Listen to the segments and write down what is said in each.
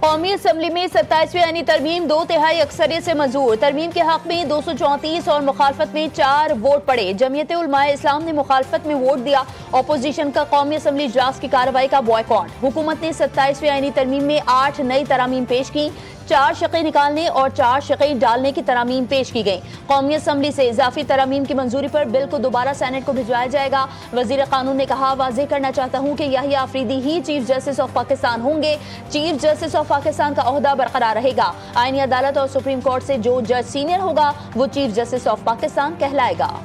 कौमी असम्बली में 27वीं आईनी तरमीम 2/3 अक्सरियत से मंजूर। तरमीम के हक में 234 और मुखालफत में 4 वोट पड़े। जमीयत उलमाए इस्लाम ने मुखालफत में वोट दिया। अपोजिशन का कौमी असम्बली इजलास की कार्रवाई का बॉयकॉट। हुकूमत ने 27वीं आईनी तरमीम में 8 नई तरामीम पेश की। 4 शक़े निकालने और 4 शक़े डालने की तरामीम पेश की गई। कौमी असम्बली से इजाफी तरामीम की मंजूरी पर बिल को दोबारा सेनेट को भिजवाया जाएगा। वजीर कानून ने कहा, वाज़ेह करना चाहता हूँ कि याहिया आफरीदी ही चीफ जस्टिस ऑफ पाकिस्तान होंगे। चीफ जस्टिस ऑफ पाकिस्तान का ओहदा बरकरार रहेगा। आईनी अदालत और सुप्रीम कोर्ट से जो जज सीनियर होगा वो चीफ जस्टिस ऑफ पाकिस्तान कहलाएगा।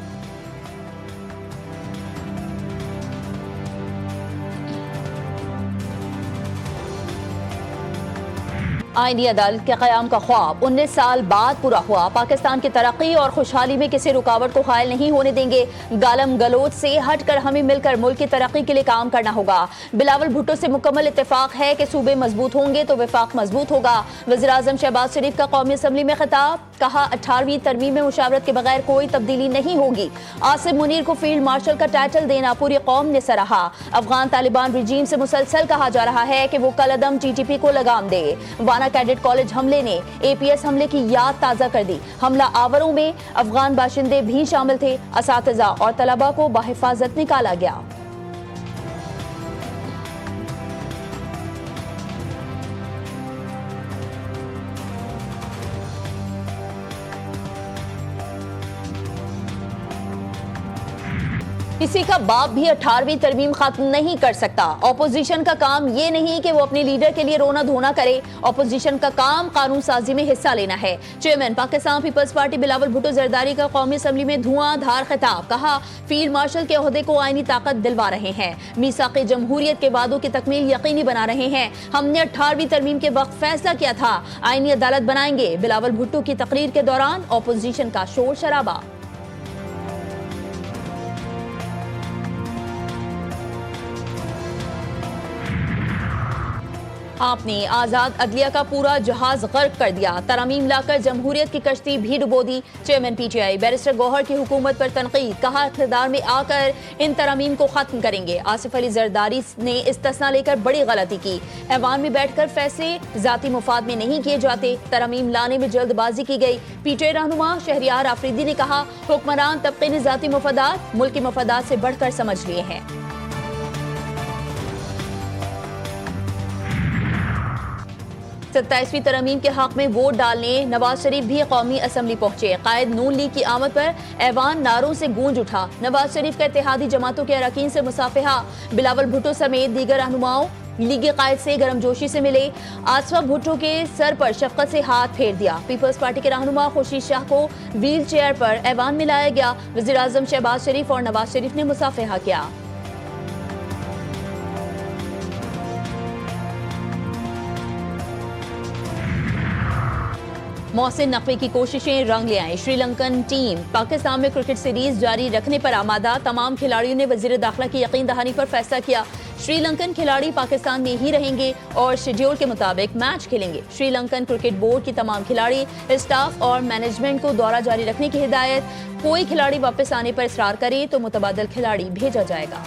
आईनी अदालत के क़याम का ख्वाब 19 साल बाद पूरा हुआ। पाकिस्तान की तरक्की और खुशहाली में किसी रुकावट को हायल नहीं होने देंगे। गालम गलोच से हटकर हमें मिलकर मुल्क की तरक्की के लिए काम करना होगा। बिलावल भुट्टो से मुकम्मल इत्तेफाक है कि सूबे मजबूत होंगे तो वफाक मजबूत होगा। वज़ीर आज़म शहबाज शरीफ का कौमी असम्बली में खिताब, कहा 18वीं तरमीम में मुशावरत के बगैर कोई तब्दीली नहीं होगी। आसिम मुनीर को फील्ड मार्शल का टाइटल देना पूरी कौम ने सराहा। अफगान तालिबान रिजीम से मुसलसल कहा जा रहा है कि वो कलअदम TTP को लगाम दे। वाना कैडेट कॉलेज हमले ने APS हमले की याद ताज़ा कर दी। हमला आवरों में अफगान बाशिंदे भी शामिल थे। असातिज़ा और तलबा को बाहिफाजत निकाला गया। किसी का बाप भी 18वीं तरमीम खत्म नहीं कर सकता। ऑपोजिशन का काम ये नहीं कि वो अपने लीडर के लिए रोना धोना करे। ऑपोजिशन का काम कानून साजी में हिस्सा लेना है। Chairman Pakistan people's party Bilawal Bhutto Zardari का कौमी असम्बली में धुआंधार खिताब, कहा फील्ड मार्शल के ओहदे को आईनी ताकत दिलवा रहे हैं। मीसाक़ जमहूरियत के वादों की तकमील यकीनी बना रहे हैं। हमने 18वीं तरमीम के वक्त फैसला किया था आईनी अदालत बनाएंगे। बिलावल भुट्टो की तकरीर के दौरान ऑपोजिशन का शोर शराबा। आपने आजाद अदलिया का पूरा जहाज गर्क कर दिया। तरामीम लाकर जमहूरियत की कश्ती भी डुबो दी। चेयरमैन PTI बैरिस्टर गौहर की हुकूमत पर तनकीद, कहा इक़्तिदार में आकर इन तरामीम को खत्म करेंगे। आसिफ अली जरदारी ने इस्तिस्ना लेकर बड़ी गलती की। ऐवान में बैठकर फैसले जाती मुफाद में नहीं किए जाते। तरामीम लाने में जल्दबाजी की गई। PTI रहनुमा शहरियार आफरीदी ने कहा, हुक्मरान तबके ने जाती मफादात मुल्की मफादात से बढ़कर समझ लिए हैं। 27वीं तरमीम के हक में वोट डालने नवाज शरीफ भी कौमी असम्बली पहुंचे। कायद नून लीग की आमद पर ऐवान नारों से गूंज उठा। नवाज शरीफ का इत्तेहादी जमातों के अरकान से मुसाफिहा। बिलावल भुट्टो समेत दीगर रहनुमाओं लीग कायद से गर्मजोशी से मिले। आसफा भुट्टो के सर पर शफकत से हाथ फेर दिया। पीपल्स पार्टी के रहनुमा खुर्शीद शाह को व्हील चेयर पर ऐवान में लाया गया। वज़ीर आज़म शहबाज शरीफ और नवाज शरीफ ने मुसाफिहा किया। मोहसिन नकवी की कोशिशें रंग ले आए। श्रीलंकन टीम पाकिस्तान में क्रिकेट सीरीज जारी रखने पर आमादा। तमाम खिलाड़ियों ने वजीर दाखिला की यकीन दहानी पर फैसला किया। श्रीलंकन खिलाड़ी पाकिस्तान में ही रहेंगे और शेड्यूल के मुताबिक मैच खेलेंगे। श्रीलंकन क्रिकेट बोर्ड की तमाम खिलाड़ी, स्टाफ और मैनेजमेंट को दौरा जारी रखने की हिदायत। कोई खिलाड़ी वापस आने पर इसरार करे तो मुतबादल खिलाड़ी भेजा जाएगा।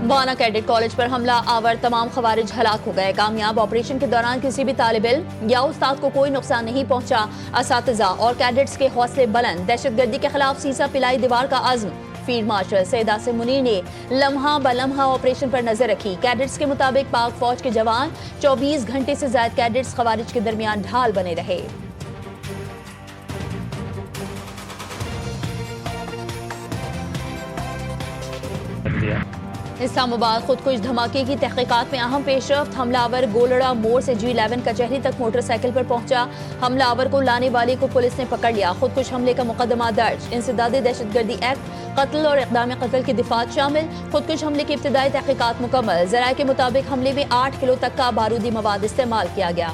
वाना कैडेट कॉलेज पर हमला आवर तमाम खवारिज हलाक हो गए। कामयाब ऑपरेशन के दौरान किसी भी तालिब इल्म या उस्ताद को कोई नुकसान नहीं पहुंचा। असातिज़ा और कैडेट्स के हौसले बुलंद। दहशतगर्दी के खिलाफ सीसा पिलाई दीवार का अज़्म। फील्ड मार्शल सैयद आसिम मुनीर ने लम्हा ब लम्हा ऑपरेशन पर नजर रखी। कैडेट्स के मुताबिक पाक फौज के जवान 24 घंटे से ज्यादा कैडेट्स खवारिज के दरमियान ढाल बने रहे। इस्लामाबाद खुदकुश धमाके की तहकीकात में अहम पेशरफ्त। हमलावर गोलड़ा मोड़ से G11 कचहरी तक मोटरसाइकिल पर पहुंचा। हमलावर को लाने वाले को पुलिस ने पकड़ लिया। खुदकुश हमले का मुकदमा दर्ज। इंसदादी दहशतगर्दी एक्ट, कत्ल और इक़दाम कत्ल की दिफात शामिल। खुदकुश हमले की इब्तिदाई तहकीकात मुकम्मल। ज़राए के मुताबिक हमले में 8 किलो तक का बारूदी मवाद इस्तेमाल किया गया।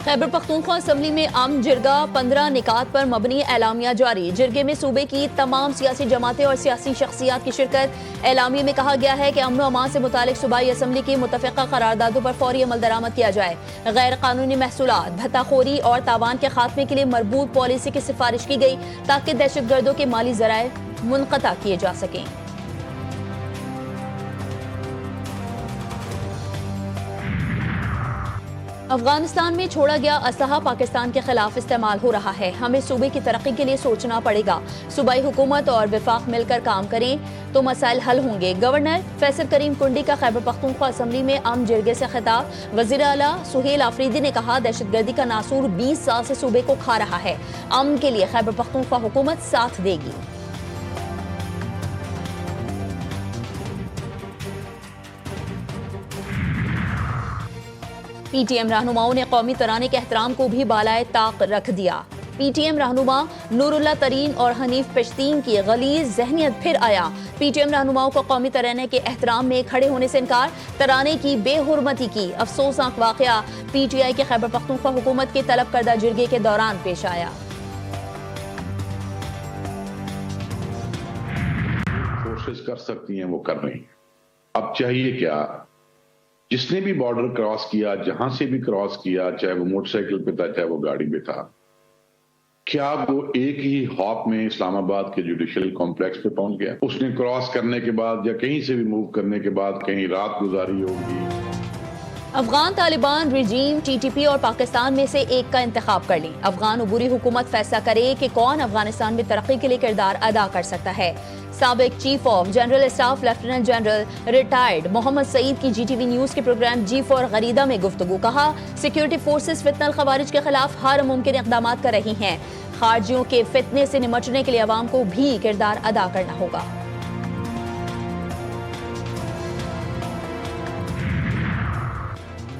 खैबर पख्तूनख्वा असम्बली में अमन जिरगा 15 निकात पर मबनी एलामिया जारी। जिरगे में सूबे की तमाम सियासी जमातें और सियासी शख्सियात की शिरकत। एलामिया में कहा गया है कि अमन अमान से मुतालिक सूबाई असम्बली की मुतफ़िक़ा करारदादों पर फौरी अमल दरामद किया जाए। गैर कानूनी महसूलात, भत्ताखोरी और तावान के खात्मे के लिए मरबूत पॉलिसी की सिफारिश की गई ताकि दहशतगर्दों के माली ज़राए मुनक़ता किए जा सकें। अफगानिस्तान में छोड़ा गया असलहा पाकिस्तान के खिलाफ इस्तेमाल हो रहा है। हमें सूबे की तरक्की के लिए सोचना पड़ेगा। सूबाई हुकूमत और विफाक मिलकर काम करें तो मसाइल हल होंगे। गवर्नर फैसल करीम कुंडी का खैबर पख्तूनख्वा असम्बली में अमन जिरगे से खिताब। वज़ीर आला सुहेल आफरीदी ने कहा, दहशतगर्दी का नासूर 20 साल से सूबे को खा रहा है। अमन के लिए खैबर पख्तूनख्वा हुकूमत साथ देगी। पीटीएम रहनुमाओं ने कौमी तराने के एहतराम को भी बालाए ताक रख दिया। पीटीएम रहनुमा नूरुल्लाह तरीन और हनीफ पश्तीन की गलीज जहनियत फिर आया। पीटीएम रहनुमाओं को कौमी तराने के एहतराम में खड़े होने से इनकार, तराने की बेहुरमती की अफसोसनाक वाकया पीटीआई के खैबर पख्तूनख्वा हुकूमत के तलब करदा जिरगे के दौरान पेश आया। कोशिश कर सकती हैं वो कर रही हैं। अब चाहिए क्या, जिसने भी बॉर्डर क्रॉस किया, जहां से भी क्रॉस किया, चाहे वो मोटरसाइकिल पे था चाहे वो गाड़ी पे था, क्या वो एक ही हॉप में इस्लामाबाद के जुडिशियल कॉम्प्लेक्स पे पहुंच गया? उसने क्रॉस करने के बाद या कहीं से भी मूव करने के बाद कहीं रात गुजारी होगी। अफगान तालिबान रिजीम टीटीपी और पाकिस्तान में से एक का इंतखाब कर लें। अफगान उबूरी हुकूमत फैसला करे कि कौन अफगानिस्तान में तरक्की के लिए किरदार अदा कर सकता है। साबिक chief of general staff lieutenant general retired Mohammad Saeed की जीटीवी न्यूज के प्रोग्राम जी फॉर गरीदा में गुफ्तगू। कहा, सिक्योरिटी फोर्सेस फितनल खवारिज के खिलाफ हर मुमकिन इक़दाम कर रही हैं। खारजियों के फितने से निमटने के लिए अवाम को भी किरदार अदा करना होगा।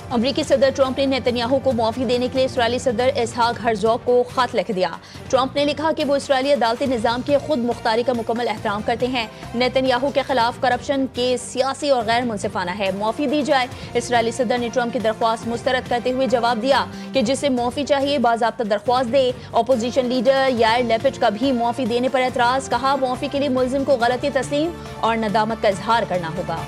अमरीकी सदर ट्रंप ने नेतन्याहू को मुआफी देने के लिए इस्राएली सदर इसहाक हर्जोग को खत लिख दिया। ट्रंप ने लिखा कि वो इस्राएली अदालती निज़ाम की खुद मुख्तारी का मुकम्मल एहतराम करते हैं। नेतन्याहू के खिलाफ करप्शन केस सियासी और गैर मुनसिफाना है, मुआफी दी जाए। इस्राएली सदर ने ट्रंप की दरख्वास्त मुस्तरद करते हुए जवाब दिया कि जिसे मुआफी चाहिए बाज़ाब्ता दरख्वास्त दे। अपोजिशन लीडर यार लेपिड का भी मुआफी देने पर एतराज़। कहा, मुआफी के लिए मुल्जिम को गलती तस्लीम और नदामत का इजहार करना होगा।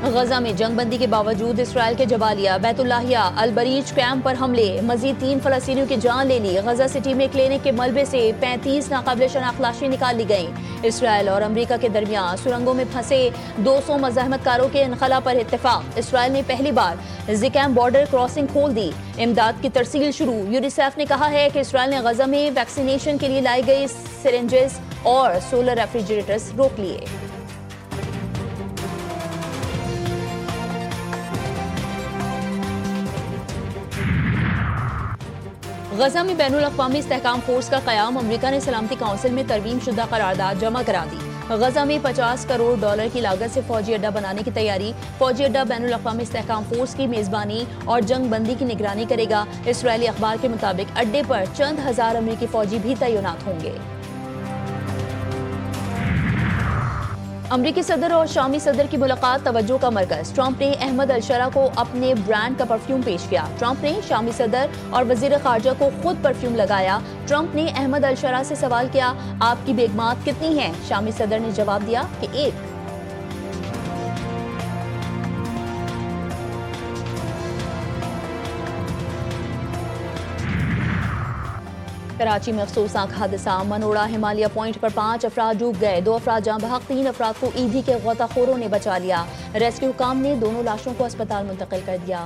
गजा में जंगबंदी के बावजूद इसराइल के जबालिया बैतुल्लाहिया अल बरीज कैंप पर हमले, मजीद 3 फलस्तीनियों की जान ले ली। गजा सिटी में क्लिनिक के मलबे से 35 नाकाबिल शनाख्त लाशें निकाल ली गईं। इसराइल और अमरीका के दरमियान सुरंगों में फंसे 200 मज़ाहमतकारों के इनखला पर इत्तेफाक। इसराइल ने पहली बार ज़िकैम बॉर्डर क्रॉसिंग खोल दी। इमदाद की तरसील शुरू। यूनिसेफ ने कहा है कि इसराइल ने गजा में वैक्सीनेशन के लिए लाई गई सिरिंजेस और सोलर रेफ्रिजरेटर्स रोक लिए। गजा में बैनुल अक़वामी इस्तेहकाम फोर्स का क़याम। अमरीका ने सलामती काउंसिल में तरमीम शुदा करारदाद जमा करा दी। गजा में $50 करोड़ की लागत से फौजी अड्डा बनाने की तैयारी। फौजी अड्डा बैनुल अक़वामी इस्तेहकाम फोर्स की मेज़बानी और जंग बंदी की निगरानी करेगा। इसराइली अखबार के मुताबिक अड्डे पर चंद हजार अमरीकी फौजी भी तैनात होंगे। अमरीकी सदर और शामी सदर की मुलाकात तवज्जो का मरकज। ट्रंप ने अहमद अलशरा को अपने ब्रांड का परफ्यूम पेश किया। ट्रंप ने शामी सदर और वजीर खारजा को खुद परफ्यूम लगाया। ट्रंप ने अहमद अलशरा से सवाल किया, आपकी बेगमात कितनी हैं? शामी सदर ने जवाब दिया कि एक। कराची में अफसोसनाक हादसा। मनोड़ा हिमालय पॉइंट पर 5 अफराद डूब गए। 2 अफराद जाँ बहक, 3 अफराद को ईदी के गोताखोरों ने बचा लिया। रेस्क्यू हुकाम ने दोनों लाशों को अस्पताल मुंतकिल कर दिया।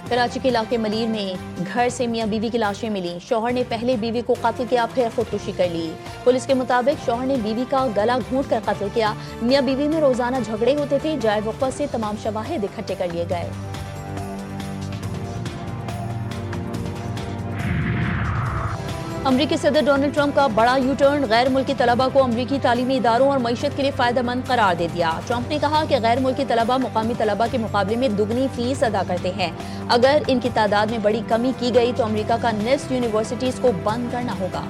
कराची के इलाके मलीर में घर से मियाँ बीवी की लाशें मिली। शौहर ने पहले बीवी को कत्ल किया, फिर खुदकुशी कर ली। पुलिस के मुताबिक शौहर ने बीवी का गला घूंट कर कत्ल किया। मियाँ बीवी में रोजाना झगड़े होते थे। जाए वक़्त से तमाम शवाहिद इकट्ठे कर लिए गए। अमरीकी सदर डोनाल्ड ट्रंप का बड़ा यू टर्न। गैर मुल्की तलबा को अमरीकी तालीमी इदारों और मईशत के लिए फ़ायदेमंद करार दे दिया। ट्रंप ने कहा कि गैर मुल्की तलबा मुकामी तलबा के मुकाबले में दुगनी फीस अदा करते हैं। अगर इनकी तादाद में बड़ी कमी की गई तो अमरीका का निस्फ यूनिवर्सिटीज़ को बंद करना होगा।